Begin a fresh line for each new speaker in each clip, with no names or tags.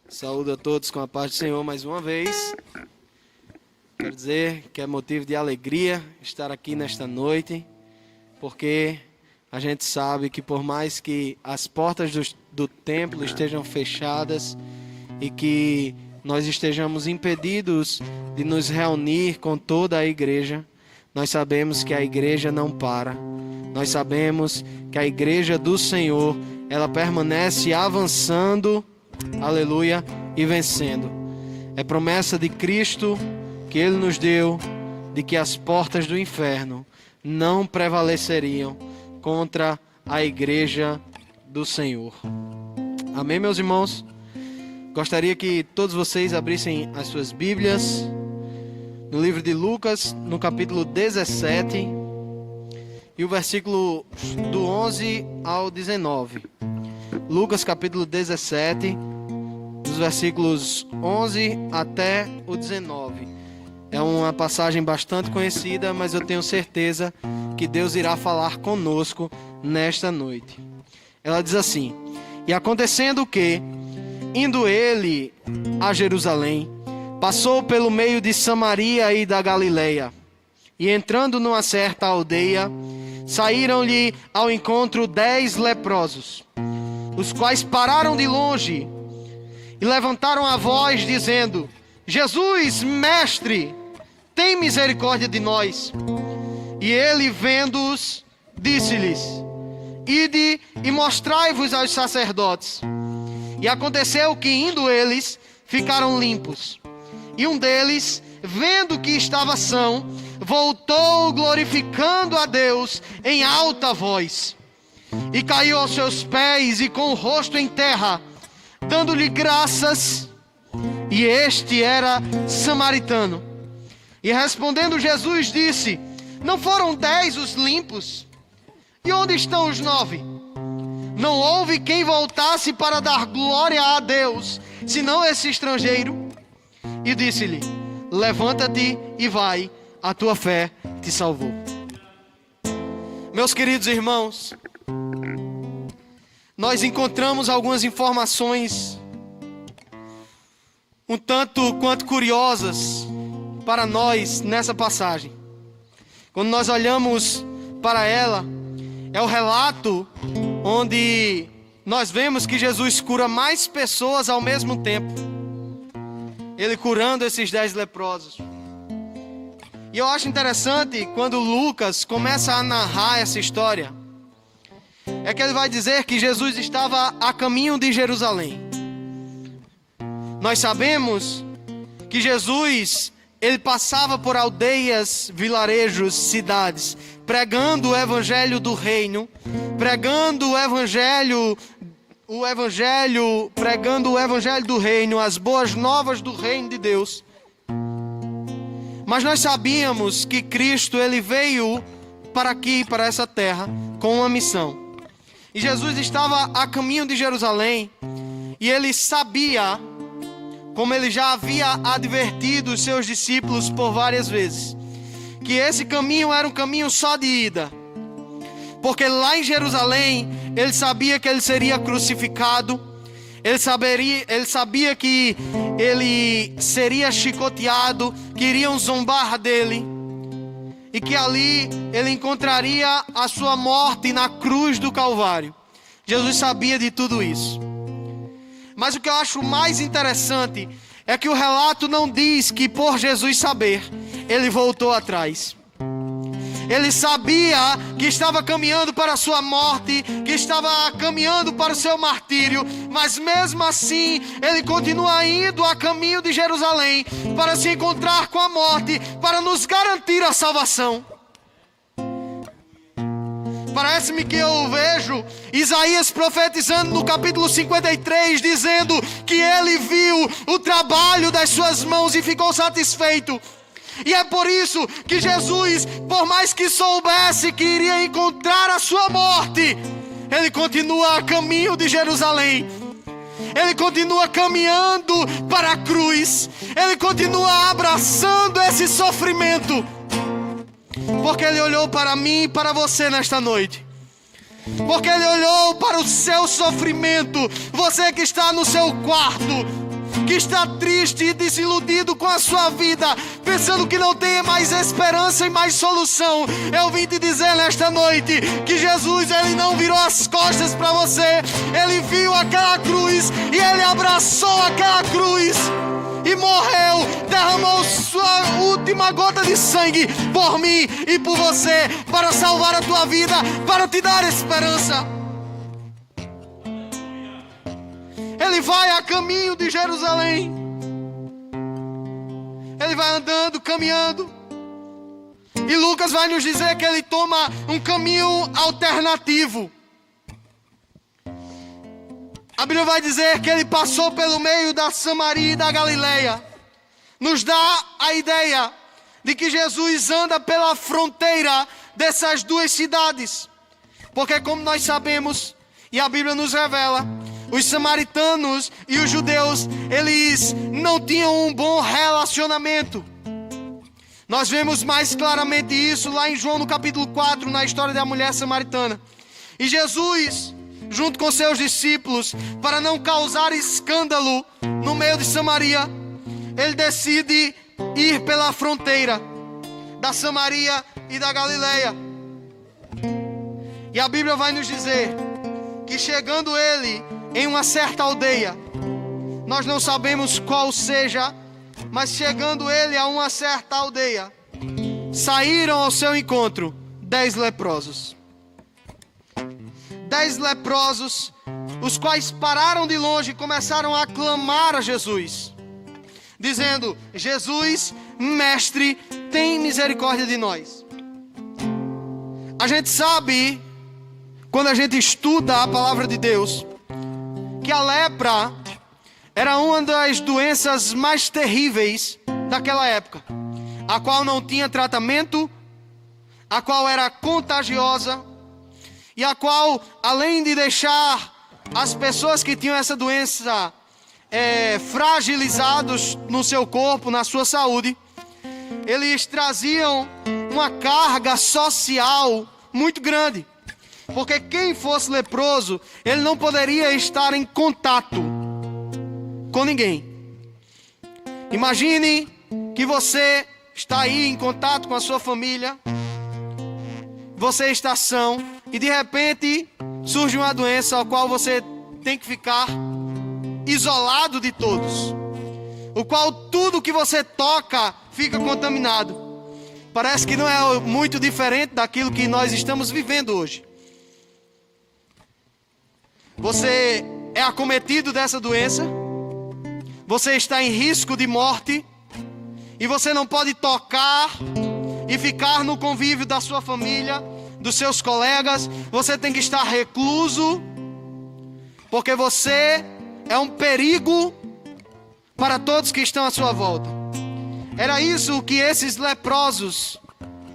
Saúdo a todos com a paz do Senhor mais uma vez. Quero dizer que é motivo de alegria estar aqui nesta noite, porque a gente sabe que por mais que as portas do templo estejam fechadas e que nós estejamos impedidos de nos reunir com toda a igreja, nós sabemos que a igreja não para. Nós sabemos que a igreja do Senhor, ela permanece avançando, aleluia, e vencendo. É promessa de Cristo que Ele nos deu, de que as portas do inferno não prevaleceriam contra a igreja do Senhor. Amém, meus irmãos? Gostaria que todos vocês abrissem as suas Bíblias no livro de Lucas, no capítulo 17, e o versículo do 11 ao 19. Lucas, capítulo 17, dos versículos 11 até o 19. É uma passagem bastante conhecida, mas eu tenho certeza que Deus irá falar conosco nesta noite. Ela diz assim: E acontecendo que, indo ele a Jerusalém, passou pelo meio de Samaria e da Galileia, e entrando numa certa aldeia, saíram-lhe ao encontro 10 leprosos, os quais pararam de longe e levantaram a voz, dizendo: Jesus, mestre, tem misericórdia de nós. E ele, vendo-os, disse-lhes: Ide e mostrai-vos aos sacerdotes. E aconteceu que, indo eles, ficaram limpos. E um deles, vendo que estava são, voltou glorificando a Deus em alta voz. E caiu aos seus pés e com o rosto em terra, dando-lhe graças. E este era samaritano. E respondendo Jesus disse: Não foram 10 os limpos? E onde estão os 9? Não houve quem voltasse para dar glória a Deus, senão esse estrangeiro. E disse-lhe: Levanta-te e vai, a tua fé te salvou. Meus queridos irmãos, nós encontramos algumas informações um tanto quanto curiosas para nós nessa passagem. Quando nós olhamos para ela, é o relato onde nós vemos que Jesus cura mais pessoas ao mesmo tempo. Ele curando esses 10 leprosos. E eu acho interessante quando Lucas começa a narrar essa história, é que ele vai dizer que Jesus estava a caminho de Jerusalém. Nós sabemos que Jesus, ele passava por aldeias, vilarejos, cidades, pregando o evangelho do reino, pregando o evangelho do reino, as boas novas do reino de Deus. Mas nós sabíamos que Cristo, ele veio para aqui, para essa terra, com uma missão. E Jesus estava a caminho de Jerusalém, e ele sabia, como ele já havia advertido os seus discípulos por várias vezes, que esse caminho era um caminho só de ida. Porque lá em Jerusalém, ele sabia que ele seria crucificado, ele sabia que ele seria chicoteado, que iriam zombar dele, e que ali ele encontraria a sua morte na cruz do Calvário. Jesus sabia de tudo isso. Mas o que eu acho mais interessante é que o relato não diz que por Jesus saber, ele voltou atrás. Ele sabia que estava caminhando para a sua morte, que estava caminhando para o seu martírio, mas mesmo assim, ele continua indo a caminho de Jerusalém para se encontrar com a morte, para nos garantir a salvação. Parece-me que eu vejo Isaías profetizando no capítulo 53, dizendo que ele viu o trabalho das suas mãos e ficou satisfeito. E é por isso que Jesus, por mais que soubesse que iria encontrar a sua morte, ele continua a caminho de Jerusalém. Ele continua caminhando para a cruz. Ele continua abraçando esse sofrimento. Porque ele olhou para mim e para você nesta noite. Porque ele olhou para o seu sofrimento. Você que está no seu quarto, que está triste e desiludido com a sua vida, pensando que não tem mais esperança e mais solução, eu vim te dizer nesta noite que Jesus, Ele não virou as costas para você. Ele viu aquela cruz e Ele abraçou aquela cruz e morreu, derramou sua última gota de sangue por mim e por você, para salvar a tua vida, para te dar esperança. Ele vai a caminho de Jerusalém. Ele vai andando, caminhando. E Lucas vai nos dizer que ele toma um caminho alternativo. A Bíblia vai dizer que ele passou pelo meio da Samaria e da Galileia. Nos dá a ideia de que Jesus anda pela fronteira dessas duas cidades. Porque, como nós sabemos, e a Bíblia nos revela, os samaritanos e os judeus, eles não tinham um bom relacionamento. Nós vemos mais claramente isso lá em João no capítulo 4, na história da mulher samaritana. E Jesus, junto com seus discípulos, para não causar escândalo no meio de Samaria, ele decide ir pela fronteira da Samaria e da Galileia. E a Bíblia vai nos dizer que chegando ele em uma certa aldeia, nós não sabemos qual seja, mas chegando ele a uma certa aldeia, saíram ao seu encontro 10 leprosos. 10 leprosos, os quais pararam de longe e começaram a clamar a Jesus, dizendo: Jesus, mestre, tem misericórdia de nós. A gente sabe, quando a gente estuda a palavra de Deus, que a lepra era uma das doenças mais terríveis daquela época, a qual não tinha tratamento, a qual era contagiosa, e a qual, além de deixar as pessoas que tinham essa doença fragilizados no seu corpo, na sua saúde, eles traziam uma carga social muito grande. Porque quem fosse leproso, ele não poderia estar em contato com ninguém. Imagine que você está aí em contato com a sua família, você está são, e de repente surge uma doença ao qual você tem que ficar isolado de todos, o qual tudo que você toca fica contaminado. Parece que não é muito diferente daquilo que nós estamos vivendo hoje. Você é acometido dessa doença, você está em risco de morte, e você não pode tocar e ficar no convívio da sua família, dos seus colegas. Você tem que estar recluso, porque você é um perigo para todos que estão à sua volta. Era isso que esses leprosos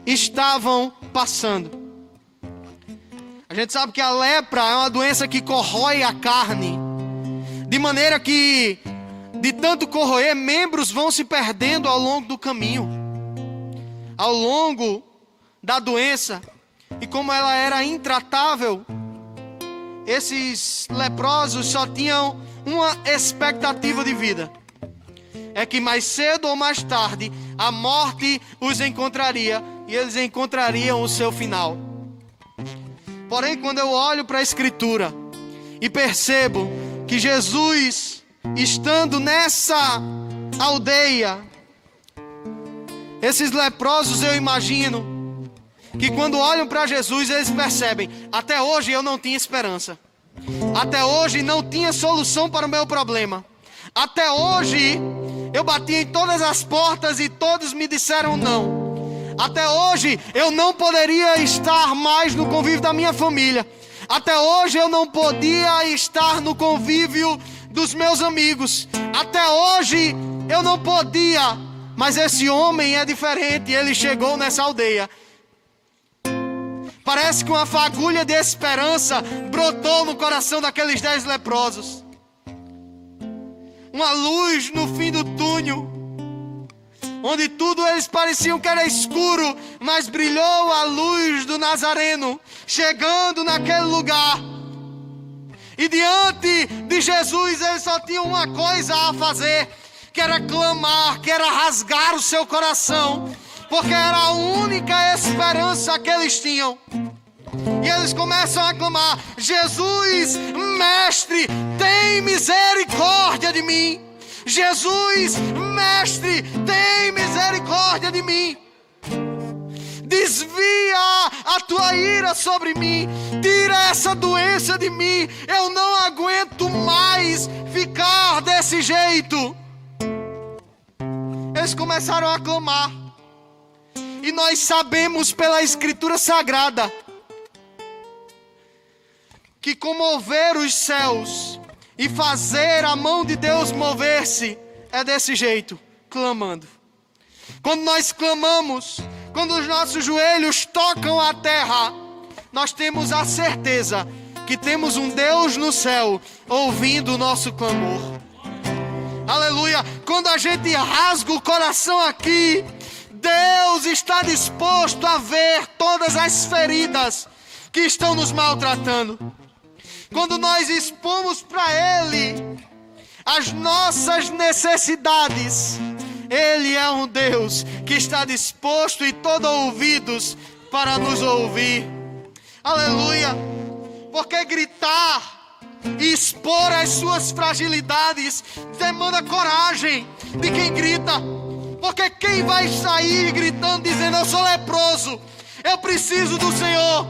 estavam passando. A gente sabe que a lepra é uma doença que corrói a carne, de maneira que, de tanto corroer, membros vão se perdendo ao longo do caminho, ao longo da doença. E como ela era intratável, esses leprosos só tinham uma expectativa de vida: é que mais cedo ou mais tarde a morte os encontraria e eles encontrariam o seu final. Porém, quando eu olho para a Escritura e percebo que Jesus, estando nessa aldeia, esses leprosos, eu imagino que quando olham para Jesus, eles percebem: até hoje eu não tinha esperança, até hoje não tinha solução para o meu problema, até hoje eu bati em todas as portas e todos me disseram não. Até hoje eu não poderia estar mais no convívio da minha família. Até hoje eu não podia estar no convívio dos meus amigos. Até hoje eu não podia. Mas esse homem é diferente. Ele chegou nessa aldeia. Parece que uma fagulha de esperança brotou no coração daqueles 10 leprosos. Uma luz no fim do túnel, onde tudo eles pareciam que era escuro, mas brilhou a luz do Nazareno, chegando naquele lugar. E diante de Jesus, eles só tinham uma coisa a fazer, que era clamar, que era rasgar o seu coração, porque era a única esperança que eles tinham. E eles começam a clamar: Jesus, mestre, tem misericórdia de mim. Jesus, mestre, tem misericórdia de mim. Desvia a tua ira sobre mim. Tira essa doença de mim. Eu não aguento mais ficar desse jeito. Eles começaram a clamar. E nós sabemos pela Escritura Sagrada que comover os céus e fazer a mão de Deus mover-se é desse jeito, clamando. Quando nós clamamos, quando os nossos joelhos tocam a terra, nós temos a certeza que temos um Deus no céu ouvindo o nosso clamor. Aleluia! Quando a gente rasga o coração aqui, Deus está disposto a ver todas as feridas que estão nos maltratando. Quando nós expomos para Ele as nossas necessidades, Ele é um Deus que está disposto e todo ouvidos para nos ouvir. Aleluia! Porque gritar e expor as suas fragilidades demanda coragem de quem grita. Porque quem vai sair gritando dizendo: eu sou leproso, eu preciso do Senhor?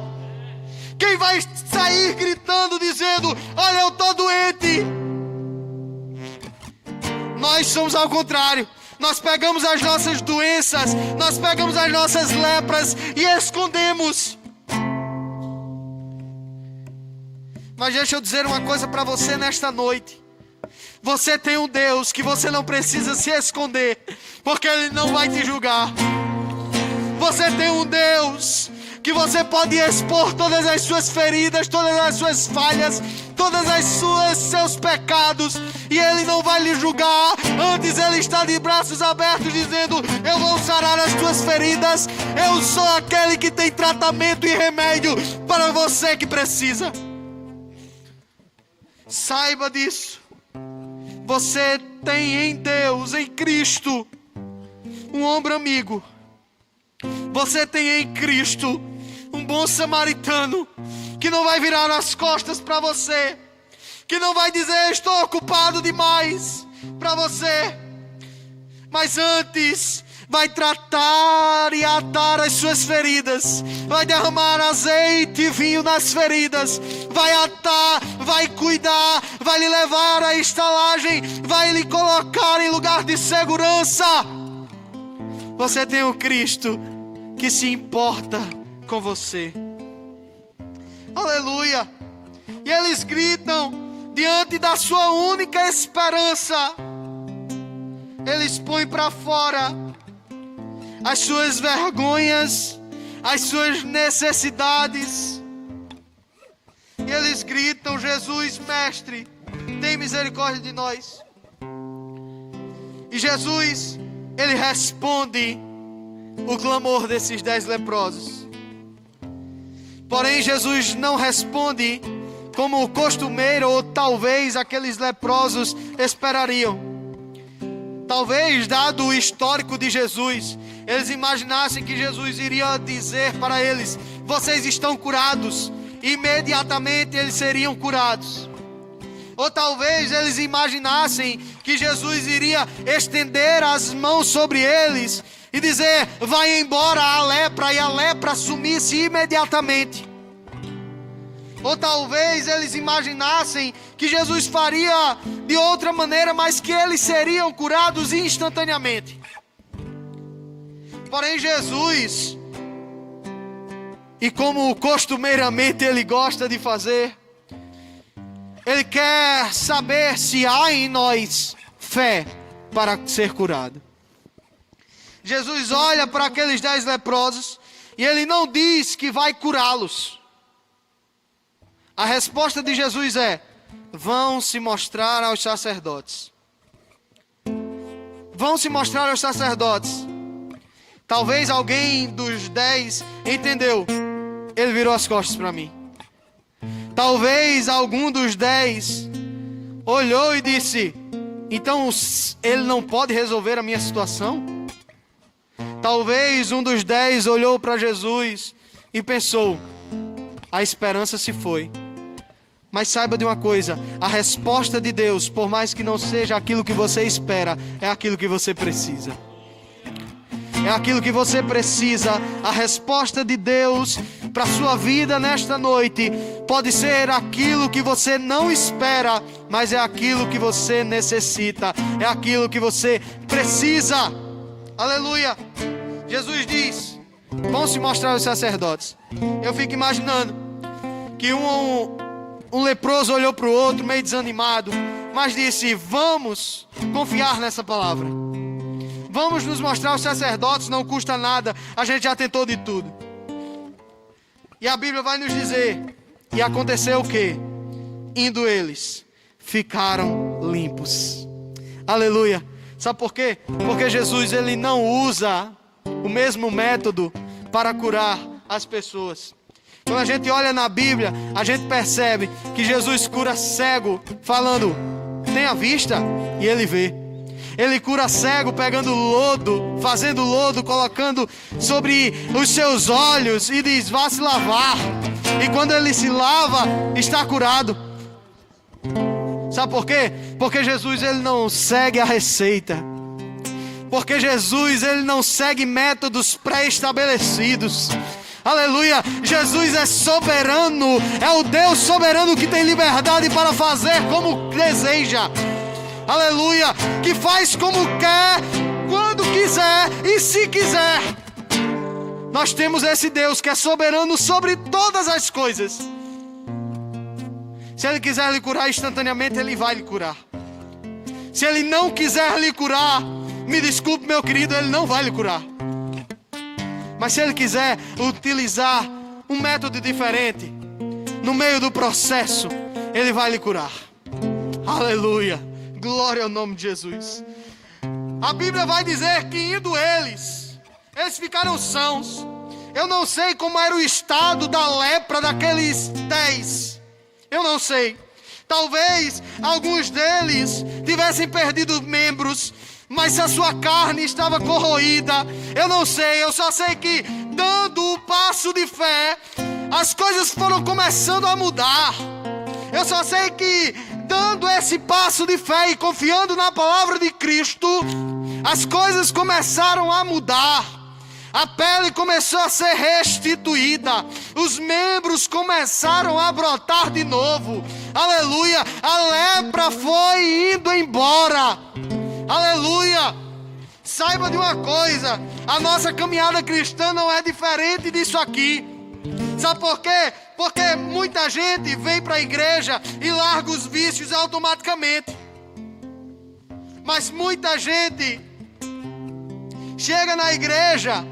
Quem vai sair gritando dizendo: olha, eu estou doente? Nós somos ao contrário. Nós pegamos as nossas doenças, nós pegamos as nossas lepras e escondemos. Mas deixa eu dizer uma coisa para você nesta noite. Você tem um Deus que você não precisa se esconder, porque Ele não vai te julgar. Você tem um Deus que você pode expor todas as suas feridas, todas as suas falhas, todas as seus pecados, e Ele não vai lhe julgar. Antes Ele está de braços abertos dizendo: eu vou sarar as tuas feridas. Eu sou aquele que tem tratamento e remédio para você que precisa. Saiba disso. Você tem em Deus, em Cristo, um ombro amigo. Você tem em Cristo um bom samaritano que não vai virar as costas para você, que não vai dizer: estou ocupado demais, para você, mas antes vai tratar e atar as suas feridas, vai derramar azeite e vinho nas feridas, vai atar, vai cuidar, vai lhe levar à estalagem, vai lhe colocar em lugar de segurança. Você tem o Cristo que se importa com você. Aleluia! E eles gritam diante da sua única esperança. Eles põem para fora as suas vergonhas, as suas necessidades. E eles gritam: Jesus, mestre, tem misericórdia de nós. E Jesus, Ele responde o clamor desses 10 leprosos. Porém, Jesus não responde como o costumeiro, ou talvez aqueles leprosos esperariam. Talvez, dado o histórico de Jesus, eles imaginassem que Jesus iria dizer para eles: vocês estão curados. Imediatamente eles seriam curados. Ou talvez eles imaginassem que Jesus iria estender as mãos sobre eles e dizer: vai embora a lepra, e a lepra sumisse imediatamente. Ou talvez eles imaginassem que Jesus faria de outra maneira, mas que eles seriam curados instantaneamente. Porém, Jesus, e como costumeiramente Ele gosta de fazer, Ele quer saber se há em nós fé para ser curado. Jesus olha para aqueles 10 leprosos e Ele não diz que vai curá-los. A resposta de Jesus é: vão se mostrar aos sacerdotes. Vão se mostrar aos sacerdotes. Talvez alguém dos 10 entendeu: ele virou as costas para mim. Talvez algum dos 10 olhou e disse: então ele não pode resolver a minha situação? Talvez um dos 10 olhou para Jesus e pensou: a esperança se foi. Mas saiba de uma coisa: a resposta de Deus, por mais que não seja aquilo que você espera, é aquilo que você precisa. É aquilo que você precisa. A resposta de Deus para a sua vida nesta noite pode ser aquilo que você não espera, mas é aquilo que você necessita, é aquilo que você precisa. Aleluia. Jesus diz: vão se mostrar os sacerdotes. Eu fico imaginando que um leproso olhou para o outro meio desanimado, mas disse: vamos confiar nessa palavra. Vamos nos mostrar os sacerdotes, não custa nada, a gente já tentou de tudo. E a Bíblia vai nos dizer: e aconteceu o quê? Indo eles, ficaram limpos. Aleluia. Sabe por quê? Porque Jesus, ele não usa o mesmo método para curar as pessoas. Quando a gente olha na Bíblia, a gente percebe que Jesus cura cego, falando: tenha vista, e ele vê. Ele cura cego pegando lodo, fazendo lodo, colocando sobre os seus olhos e diz: vá se lavar. E quando ele se lava, está curado. Sabe por quê? Porque Jesus, ele não segue a receita. Porque Jesus, ele não segue métodos pré-estabelecidos. Aleluia. Jesus é soberano. É o Deus soberano que tem liberdade para fazer como deseja. Aleluia. Que faz como quer, quando quiser e se quiser. Nós temos esse Deus que é soberano sobre todas as coisas. Se ele quiser lhe curar instantaneamente, ele vai lhe curar. Se ele não quiser lhe curar, me desculpe, meu querido, ele não vai lhe curar. Mas se ele quiser utilizar um método diferente, no meio do processo, ele vai lhe curar. Aleluia. Glória ao nome de Jesus. A Bíblia vai dizer que indo eles ficaram sãos. Eu não sei como era o estado da lepra daqueles 10. Eu não sei. Talvez alguns deles tivessem perdido membros, mas a sua carne estava corroída. Eu não sei, eu só sei que dando o passo de fé, as coisas foram começando a mudar. Eu só sei que dando esse passo de fé e confiando na palavra de Cristo, as coisas começaram a mudar. A pele começou a ser restituída. Os membros começaram a brotar de novo. Aleluia. A lepra foi indo embora. Aleluia. Saiba de uma coisa: a nossa caminhada cristã não é diferente disso aqui. Sabe por quê? Porque muita gente vem para a igreja e larga os vícios automaticamente. Mas muita gente chega na igreja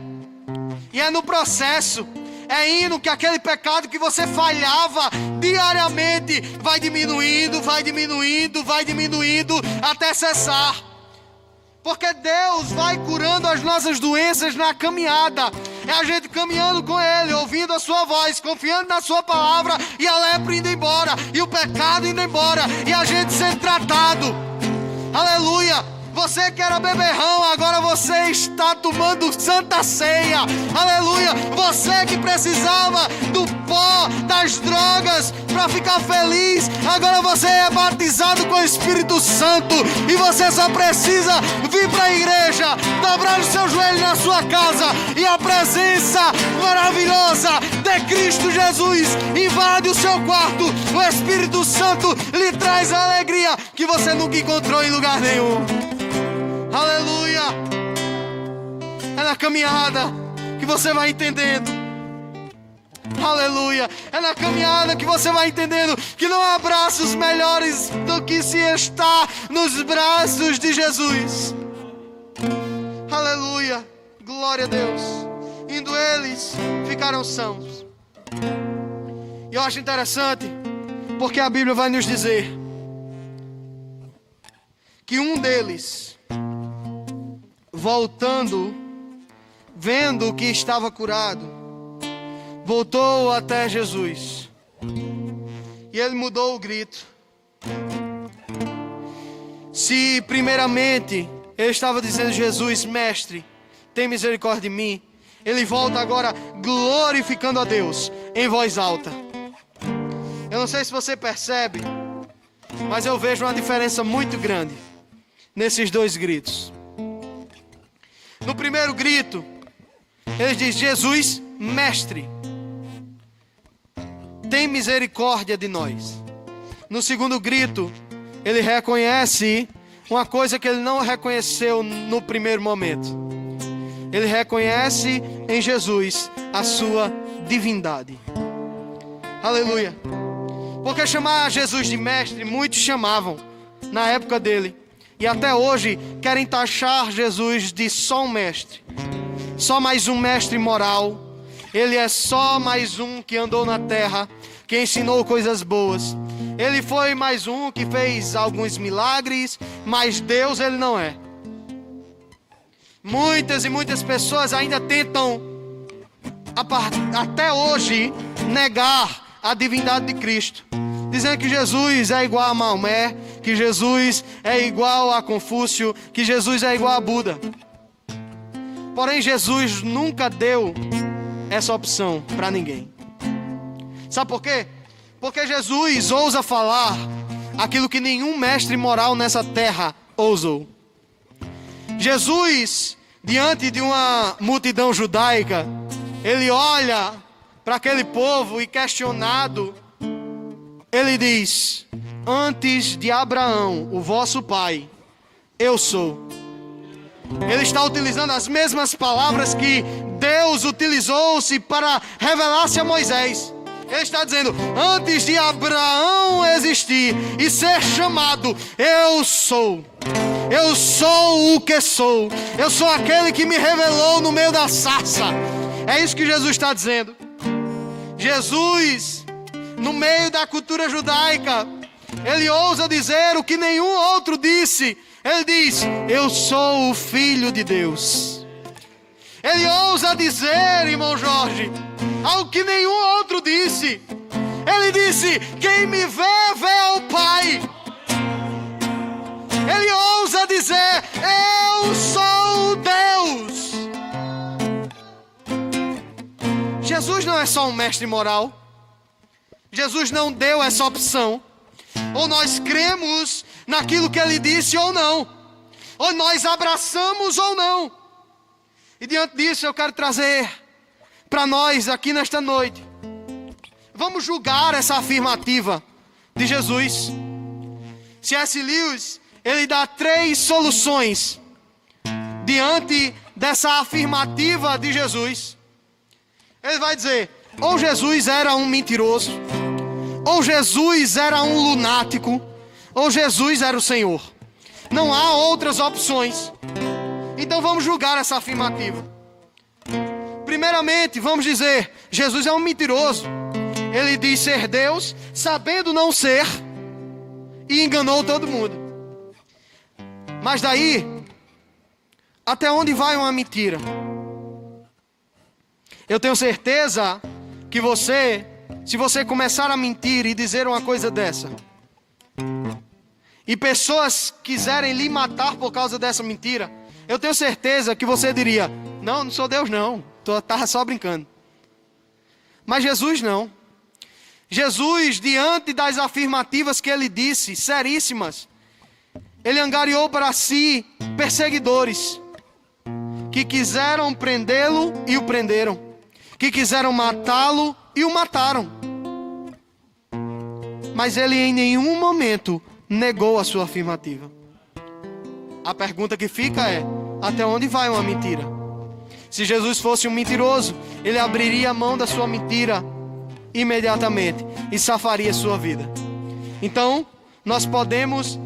e é no processo, é indo que aquele pecado que você falhava diariamente vai diminuindo, vai diminuindo, vai diminuindo até cessar. Porque Deus vai curando as nossas doenças na caminhada. É a gente caminhando com Ele, ouvindo a sua voz, confiando na sua palavra, e a lepra indo embora, e o pecado indo embora, e a gente sendo tratado. Aleluia. Você que era beberrão, agora você está tomando santa ceia. Aleluia. Você que precisava do pó, das drogas para ficar feliz, agora você é batizado com o Espírito Santo. E você só precisa vir para a igreja, dobrar o seu joelho na sua casa, e a presença maravilhosa de Cristo Jesus invade o seu quarto. O Espírito Santo lhe traz a alegria que você nunca encontrou em lugar nenhum. Aleluia. É na caminhada que você vai entendendo. Aleluia. É na caminhada que você vai entendendo que não há braços melhores do que se está nos braços de Jesus. Aleluia. Glória a Deus. Indo eles, ficaram sãos. E eu acho interessante, porque a Bíblia vai nos dizer que um deles, voltando, vendo que estava curado, voltou até Jesus E ele mudou o grito. Se primeiramente ele estava dizendo: Jesus, mestre, tem misericórdia de mim, ele volta agora glorificando a Deus em voz alta. Eu não sei se você percebe, mas eu vejo uma diferença muito grande nesses dois gritos. No primeiro grito, ele diz: Jesus, mestre, tem misericórdia de nós. No segundo grito, ele reconhece uma coisa que ele não reconheceu no primeiro momento. Ele reconhece em Jesus a sua divindade. Aleluia. Porque chamar Jesus de mestre, muitos chamavam na época dele. E até hoje querem taxar Jesus de só um mestre. Só mais um mestre moral. Ele é só mais um que andou na terra, que ensinou coisas boas. Ele foi mais um que fez alguns milagres, mas Deus ele não é. Muitas e muitas pessoas ainda tentam, até hoje, negar a divindade de Cristo, dizendo que Jesus é igual a Maomé, que Jesus é igual a Confúcio, que Jesus é igual a Buda. Porém, Jesus nunca deu essa opção para ninguém. Sabe por quê? Porque Jesus ousa falar aquilo que nenhum mestre moral nessa terra ousou. Jesus, diante de uma multidão judaica, ele olha para aquele povo e, questionado, ele diz: antes de Abraão, o vosso pai, eu sou. Ele está utilizando as mesmas palavras que Deus utilizou-se para revelar-se a Moisés. Ele está dizendo: antes de Abraão existir e ser chamado, eu sou. Eu sou o que sou. Eu sou aquele que me revelou no meio da sarça. É isso que Jesus está dizendo. Jesus, no meio da cultura judaica, ele ousa dizer o que nenhum outro disse. Ele diz: eu sou o Filho de Deus. Ele ousa dizer, irmão Jorge, algo que nenhum outro disse. Ele disse: quem me vê, vê ao Pai. Ele ousa dizer: eu sou Deus. Jesus não é só um mestre moral. Jesus não deu essa opção. Ou nós cremos naquilo que ele disse ou não. Ou nós abraçamos ou não. E diante disso eu quero trazer para nós aqui nesta noite. Vamos julgar essa afirmativa de Jesus. C.S. Lewis, ele dá 3 soluções diante dessa afirmativa de Jesus. Ele vai dizer: ou Jesus era um mentiroso, ou Jesus era um lunático, ou Jesus era o Senhor. Não há outras opções. Então vamos julgar essa afirmativa. Primeiramente, vamos dizer: Jesus é um mentiroso. Ele diz ser Deus, sabendo não ser, e enganou todo mundo. Mas daí, até onde vai uma mentira? Eu tenho certeza que você, se você começar a mentir e dizer uma coisa dessa, e pessoas quiserem lhe matar por causa dessa mentira, eu tenho certeza que você diria: não, não sou Deus não, estava só brincando. Mas Jesus não. Jesus, diante das afirmativas que ele disse, seríssimas, ele angariou para si perseguidores que quiseram prendê-lo e o prenderam, que quiseram matá-lo e o mataram. Mas ele em nenhum momento negou a sua afirmativa. A pergunta que fica é: até onde vai uma mentira? Se Jesus fosse um mentiroso, ele abriria a mão da sua mentira imediatamente e safaria a sua vida. Então, nós podemos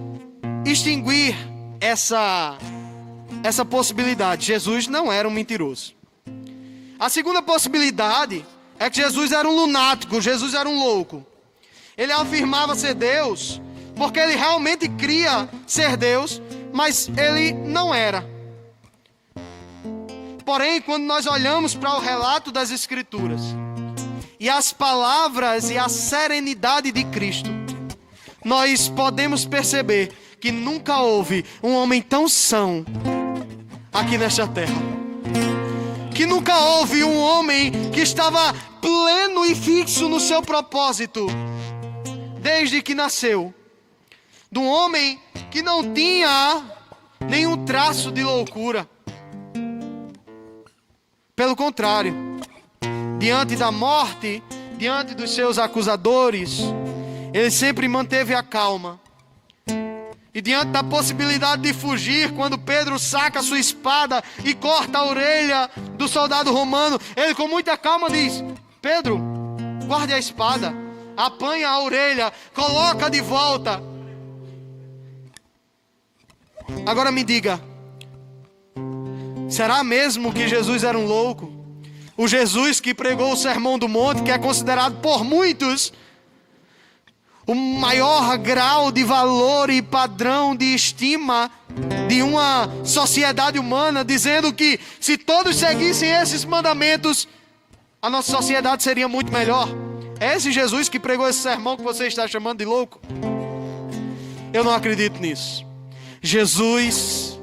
extinguir essa possibilidade. Jesus não era um mentiroso. A segunda possibilidade é que Jesus era um lunático, Jesus era um louco. Ele afirmava ser Deus porque ele realmente cria ser Deus, mas ele não era. Porém, quando nós olhamos para o relato das Escrituras e as palavras e a serenidade de Cristo, nós podemos perceber que nunca houve um homem tão são aqui nesta terra. Que nunca houve um homem que estava pleno e fixo no seu propósito desde que nasceu. De um homem que não tinha nenhum traço de loucura. Pelo contrário, diante da morte, diante dos seus acusadores, ele sempre manteve a calma. E diante da possibilidade de fugir, quando Pedro saca a sua espada e corta a orelha do soldado romano, ele com muita calma diz: Pedro, guarde a espada, apanha a orelha, coloca de volta. Agora me diga, será mesmo que Jesus era um louco? O Jesus que pregou o Sermão do Monte, que é considerado por muitos o maior grau de valor e padrão de estima de uma sociedade humana, dizendo que se todos seguissem esses mandamentos, a nossa sociedade seria muito melhor. É esse Jesus que pregou esse sermão que você está chamando de louco? Eu não acredito nisso. Jesus,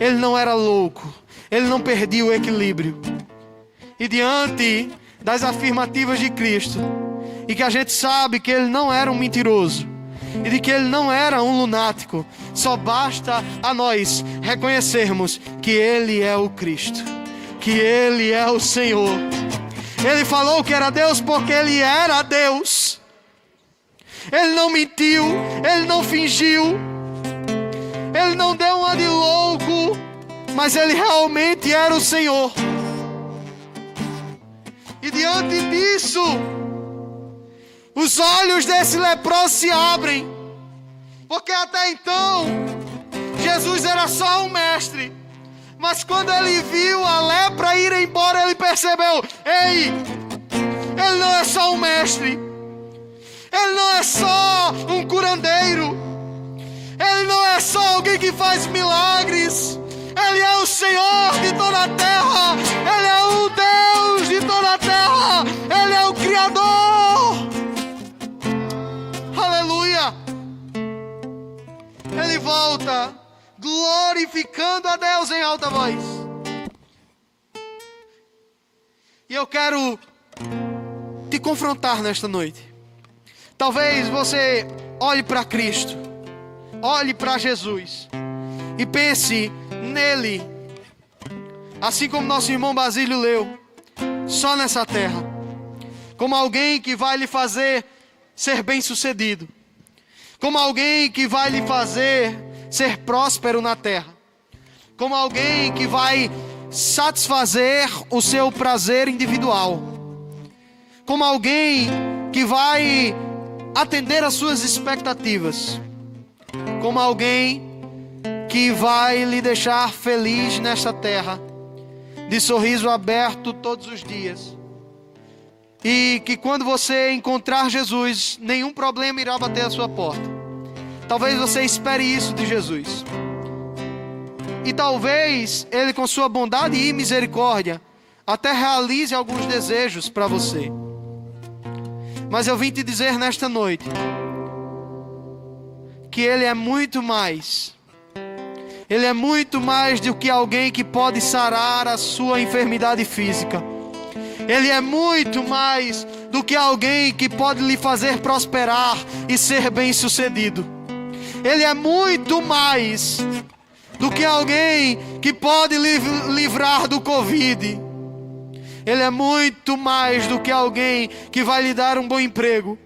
ele não era louco, ele não perdia o equilíbrio. E diante das afirmativas de Cristo, e que a gente sabe que ele não era um mentiroso, e de que ele não era um lunático, só basta a nós reconhecermos que ele é o Cristo, que ele é o Senhor. Ele falou que era Deus porque ele era Deus. Ele não mentiu, ele não fingiu, ele não deu uma de louco, mas ele realmente era o Senhor. E diante disso, os olhos desse leproso se abrem, porque até então Jesus era só um mestre, mas quando ele viu a lepra ir embora, ele percebeu: ei, ele não é só um mestre, ele não é só um curandeiro, ele não é só alguém que faz milagres, ele é o Senhor de toda a terra, ele é o Deus de toda a terra, ele é o Criador. Aleluia! Ele volta glorificando a Deus em alta voz. E eu quero te confrontar nesta noite. Talvez você olhe para Cristo, olhe para Jesus e pense nele, assim como nosso irmão Basílio leu, só nessa terra, como alguém que vai lhe fazer ser bem-sucedido, como alguém que vai lhe fazer ser próspero na terra, como alguém que vai satisfazer o seu prazer individual, como alguém que vai atender às suas expectativas, como alguém que vai lhe deixar feliz nesta terra, de sorriso aberto todos os dias. E que quando você encontrar Jesus, nenhum problema irá bater a sua porta. Talvez você espere isso de Jesus. E talvez Ele, com sua bondade e misericórdia, até realize alguns desejos para você. Mas eu vim te dizer nesta noite que Ele é muito mais. Ele é muito mais do que alguém que pode sarar a sua enfermidade física. Ele é muito mais do que alguém que pode lhe fazer prosperar e ser bem-sucedido. Ele é muito mais do que alguém que pode lhe livrar do Covid. Ele é muito mais do que alguém que vai lhe dar um bom emprego.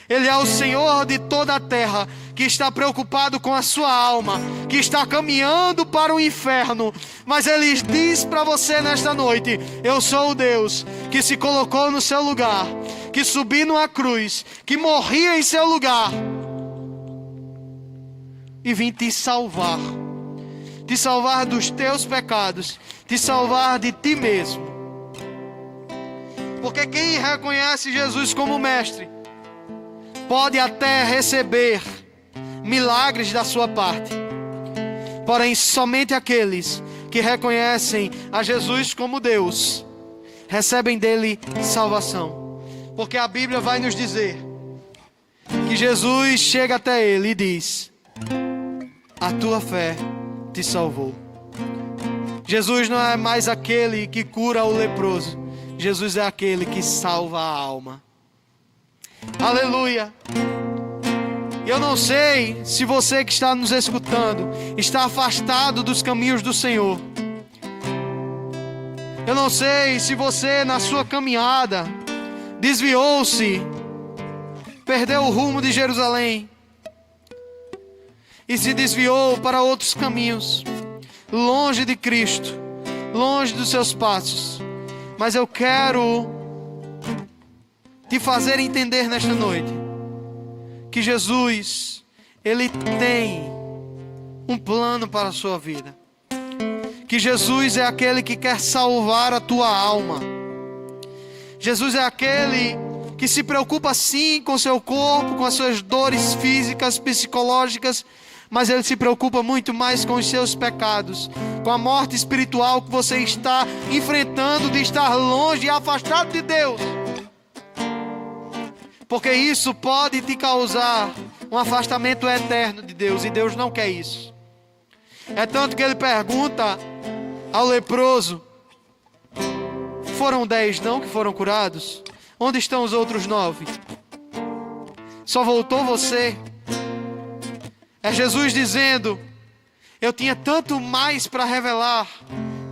Ele é o Senhor de toda a terra, que está preocupado com a sua alma, que está caminhando para o inferno. Mas Ele diz para você nesta noite: eu sou o Deus que se colocou no seu lugar, que subi numa cruz, que morria em seu lugar, e vim te salvar dos teus pecados, te salvar de ti mesmo. Porque quem reconhece Jesus como mestre pode até receber milagres da sua parte, porém somente aqueles que reconhecem a Jesus como Deus recebem dele salvação. Porque a Bíblia vai nos dizer que Jesus chega até ele e diz: a tua fé te salvou. Jesus não é mais aquele que cura o leproso. Jesus é aquele que salva a alma. Aleluia. Eu não sei se você que está nos escutando está afastado dos caminhos do Senhor. Eu não sei se você na sua caminhada desviou-se, perdeu o rumo de Jerusalém e se desviou para outros caminhos, longe de Cristo, longe dos seus passos. Mas eu quero te fazer entender nesta noite que Jesus, Ele tem um plano para a sua vida. Que Jesus é aquele que quer salvar a tua alma. Jesus é aquele que se preocupa sim com o seu corpo, com as suas dores físicas, psicológicas, mas Ele se preocupa muito mais com os seus pecados, com a morte espiritual que você está enfrentando, de estar longe e afastado de Deus. Porque isso pode te causar um afastamento eterno de Deus, e Deus não quer isso. É tanto que Ele pergunta ao leproso: foram 10 não que foram curados? Onde estão os outros 9? Só voltou você. É Jesus dizendo: eu tinha tanto mais para revelar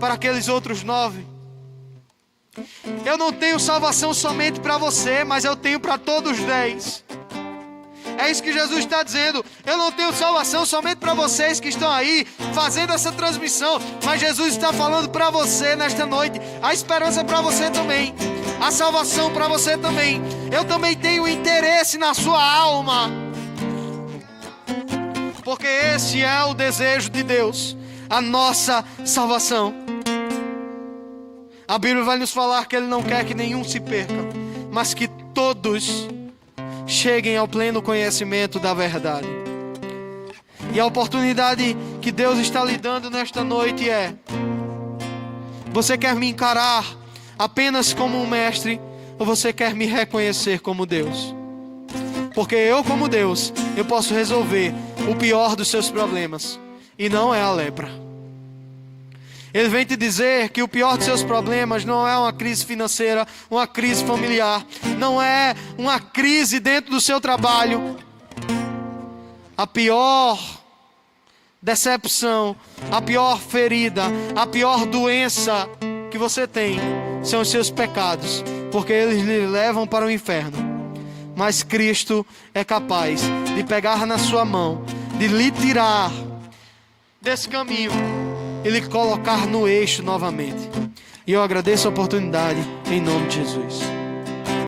para aqueles outros 9. Eu não tenho salvação somente para você, mas eu tenho para todos os 10. É isso que Jesus está dizendo. Eu não tenho salvação somente para vocês que estão aí fazendo essa transmissão, mas Jesus está falando para você nesta noite. A esperança é para você também, a salvação para você também. Eu também tenho interesse na sua alma, porque esse é o desejo de Deus, a nossa salvação. A Bíblia vai nos falar que Ele não quer que nenhum se perca, mas que todos cheguem ao pleno conhecimento da verdade. E a oportunidade que Deus está lhe dando nesta noite é: você quer me encarar apenas como um mestre, ou você quer me reconhecer como Deus? Porque eu, como Deus, eu posso resolver o pior dos seus problemas, e não é a lepra. Ele vem te dizer que o pior dos seus problemas não é uma crise financeira, uma crise familiar, não é uma crise dentro do seu trabalho. A pior decepção, a pior ferida, a pior doença que você tem são os seus pecados, porque eles lhe levam para o inferno. Mas Cristo é capaz de pegar na sua mão, de lhe tirar desse caminho e lhe colocar no eixo novamente. E eu agradeço a oportunidade em nome de Jesus.